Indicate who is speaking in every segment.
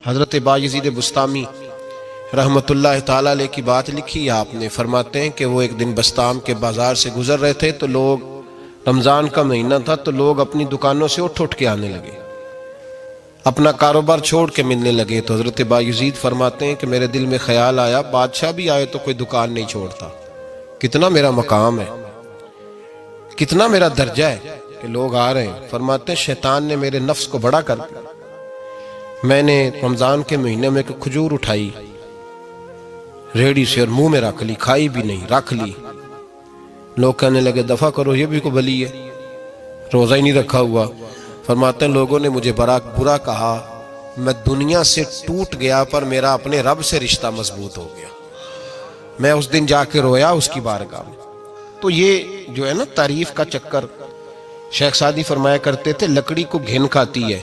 Speaker 1: حضرت بایزید بسطامی رحمۃ اللہ تعالیٰ علیہ کی بات لکھی آپ نے، فرماتے ہیں کہ وہ ایک دن بسطام کے بازار سے گزر رہے تھے تو لوگ، رمضان کا مہینہ تھا تو لوگ اپنی دکانوں سے اٹھ کے آنے لگے، اپنا کاروبار چھوڑ کے ملنے لگے۔ تو حضرت بایزید فرماتے ہیں کہ میرے دل میں خیال آیا، بادشاہ بھی آئے تو کوئی دکان نہیں چھوڑتا، کتنا میرا مقام ہے، کتنا میرا درجہ ہے کہ لوگ آ رہے ہیں۔ فرماتے ہیں شیطان نے میرے نفس کو بڑا کر دیا، میں نے رمضان کے مہینے میں ایک کھجور اٹھائی ریڑھی سے اور منہ میں رکھ لی، کھائی بھی نہیں، رکھ لی۔ لوگ کہنے لگے دفع کرو، یہ بھی کو بلی ہے، روزہ ہی نہیں رکھا ہوا۔ فرماتے ہیں لوگوں نے مجھے برا کہا، میں دنیا سے ٹوٹ گیا پر میرا اپنے رب سے رشتہ مضبوط ہو گیا۔ میں اس دن جا کے رویا اس کی بارگاہ میں۔ تو یہ جو ہے نا تعریف کا چکر، شیخ سعدی فرمایا کرتے تھے لکڑی کو گھن کھاتی ہے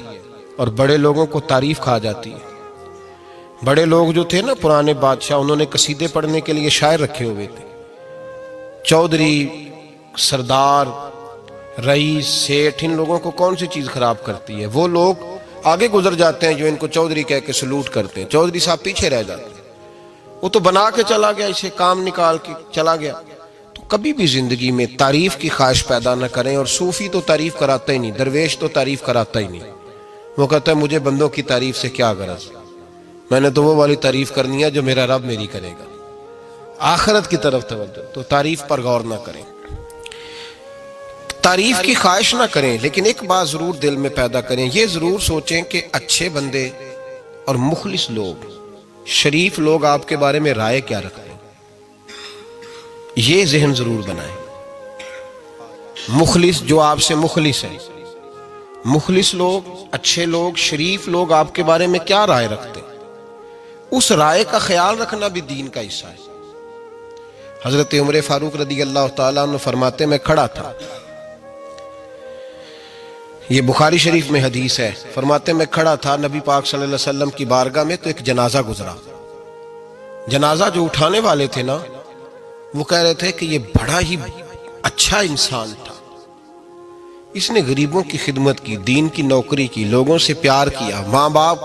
Speaker 1: اور بڑے لوگوں کو تعریف کھا جاتی ہے۔ بڑے لوگ جو تھے نا پرانے بادشاہ، انہوں نے قصیدے پڑھنے کے لیے شاعر رکھے ہوئے تھے، چودھری، سردار، رئیس، سیٹھ، ان لوگوں کو کون سی چیز خراب کرتی ہے؟ وہ لوگ آگے گزر جاتے ہیں جو ان کو چودھری کہہ کے سلوٹ کرتے ہیں، چودھری صاحب پیچھے رہ جاتے ہیں، وہ تو بنا کے چلا گیا، اسے کام نکال کے چلا گیا۔ تو کبھی بھی زندگی میں تعریف کی خواہش پیدا نہ کریں، اور صوفی تو تعریف کراتا ہی نہیں، درویش تو تعریف کراتا ہی نہیں۔ وہ کہتا ہے مجھے بندوں کی تعریف سے کیا غرض، میں نے تو وہ والی تعریف کرنی ہے جو میرا رب میری کرے گا۔ آخرت کی طرف توجہ، تو تعریف پر غور نہ کریں، تعریف کی خواہش نہ کریں، لیکن ایک بات ضرور دل میں پیدا کریں، یہ ضرور سوچیں کہ اچھے بندے اور مخلص لوگ، شریف لوگ آپ کے بارے میں رائے کیا رکھتے ہیں، یہ ذہن ضرور بنائیں۔ مخلص جو آپ سے مخلص ہے، مخلص لوگ، اچھے لوگ، شریف لوگ آپ کے بارے میں کیا رائے رکھتے ہیں، اس رائے کا خیال رکھنا بھی دین کا حصہ ہے۔ حضرت عمر فاروق رضی اللہ تعالیٰ عنہ فرماتے میں کھڑا تھا، یہ بخاری شریف میں حدیث ہے، فرماتے میں کھڑا تھا نبی پاک صلی اللہ علیہ وسلم کی بارگاہ میں، تو ایک جنازہ گزرا۔ جنازہ جو اٹھانے والے تھے نا، وہ کہہ رہے تھے کہ یہ بڑا ہی اچھا انسان تھا، اس نے غریبوں کی خدمت کی، دین کی نوکری کی، لوگوں سے پیار کیا، ماں باپ،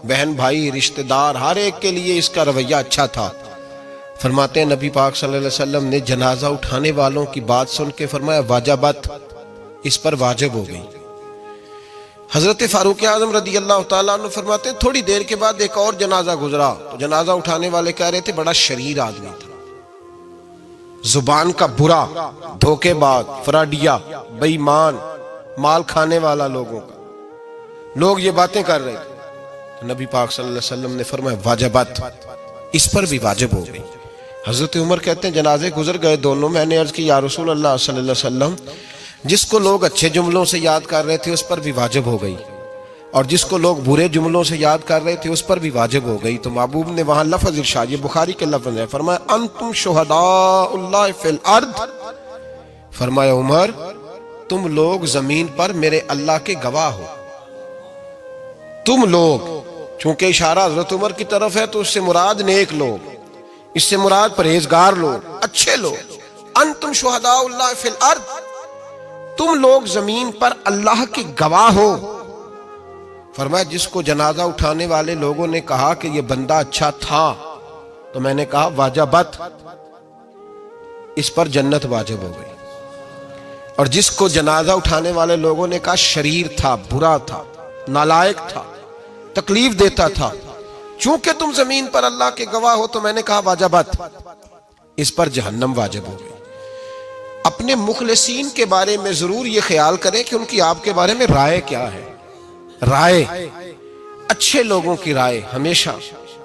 Speaker 1: بہن بھائی، رشتہ دار، ہر ایک کے لیے اس کا رویہ اچھا تھا۔ فرماتے ہیں نبی پاک صلی اللہ علیہ وسلم نے جنازہ اٹھانے والوں کی بات سن کے فرمایا واجبت، اس پر واجب ہو گئی۔ حضرت فاروق اعظم رضی اللہ تعالیٰ عنہ فرماتے ہیں تھوڑی دیر کے بعد ایک اور جنازہ گزرا، تو جنازہ اٹھانے والے کہہ رہے تھے بڑا شریر آدمی تھا، زبان کا برا، دھوکے باز، فراڈیا، بے ایمان، مال کھانے والا لوگوں کا، لوگ یہ باتیں کر رہے تھے۔ نبی پاک صلی اللہ علیہ وسلم نے فرمایا واجبت، اس پر بھی واجب ہو گئی۔ حضرت عمر کہتے ہیں جنازے گزر گئے دونوں، میں نے عرض کی یا رسول اللہ صلی اللہ علیہ وسلم، جس کو لوگ اچھے جملوں سے یاد کر رہے تھے اس پر بھی واجب ہو گئی، اور جس کو لوگ برے جملوں سے یاد کر رہے تھے اس پر بھی واجب ہو گئی۔ تو محبوب نے وہاں لفظ ارشاد، یہ بخاری کے لفظ ہے، فرمایا انتم شہداء اللہ فی الارض، فرمایا عمر تم لوگ زمین پر میرے اللہ کے گواہ ہو، تم لوگ، چونکہ اشارہ حضرت عمر کی طرف ہے تو اس سے مراد نیک لوگ، اس سے مراد پرہیزگار لوگ، اچھے لوگ، انتم شہداء اللہ فی الارض، تم لوگ زمین پر اللہ کے گواہ ہو۔ فرمایا جس کو جنازہ اٹھانے والے لوگوں نے کہا کہ یہ بندہ اچھا تھا، تو میں نے کہا واجبت، اس پر جنت واجب ہو گئی، اور جس کو جنازہ اٹھانے والے لوگوں نے کہا شریر تھا، برا تھا، نالائق تھا، تکلیف دیتا تھا، چونکہ تم زمین پر اللہ کے گواہ ہو، تو میں نے کہا واجبت، اس پر جہنم واجب ہو گئی۔ اپنے مخلصین کے بارے میں ضرور یہ خیال کریں کہ ان کی آپ کے بارے میں رائے کیا ہے، رائے، اچھے لوگوں کی رائے، ہمیشہ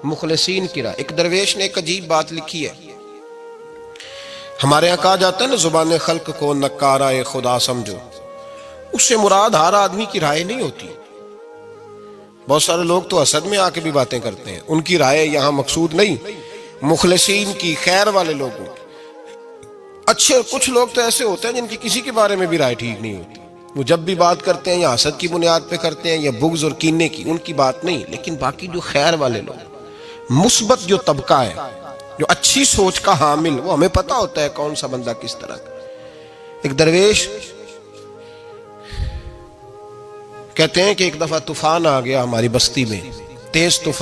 Speaker 1: مخلصین کی رائے۔ ایک درویش نے ایک عجیب بات لکھی ہے، ہمارے یہاں کہا جاتا ہے نا زبان خلق کو نکارہ خدا سمجھو، اس سے مراد ہر آدمی کی رائے نہیں ہوتی، بہت سارے لوگ تو حسد میں آ کے بھی باتیں کرتے ہیں، ان کی رائے یہاں مقصود نہیں، مخلصین کی، خیر والے لوگوں کی۔ اچھے کچھ لوگ تو ایسے ہوتے ہیں جن کی کسی کے بارے میں بھی رائے ٹھیک نہیں ہوتی، وہ جب بھی بات کرتے ہیں یا حسد کی بنیاد پہ کرتے ہیں یا بغض اور کینے کی، ان کی بات نہیں، لیکن باقی جو خیر والے لوگ، مثبت جو طبقہ ہے، جو اچھی سوچ کا حامل، وہ ہمیں پتہ ہوتا ہے کون سا بندہ کس طرح کا۔ ایک درویش کہتے ہیں کہ ایک دفعہ طوفان آ گیا ہماری بستی میں، تیز طوفان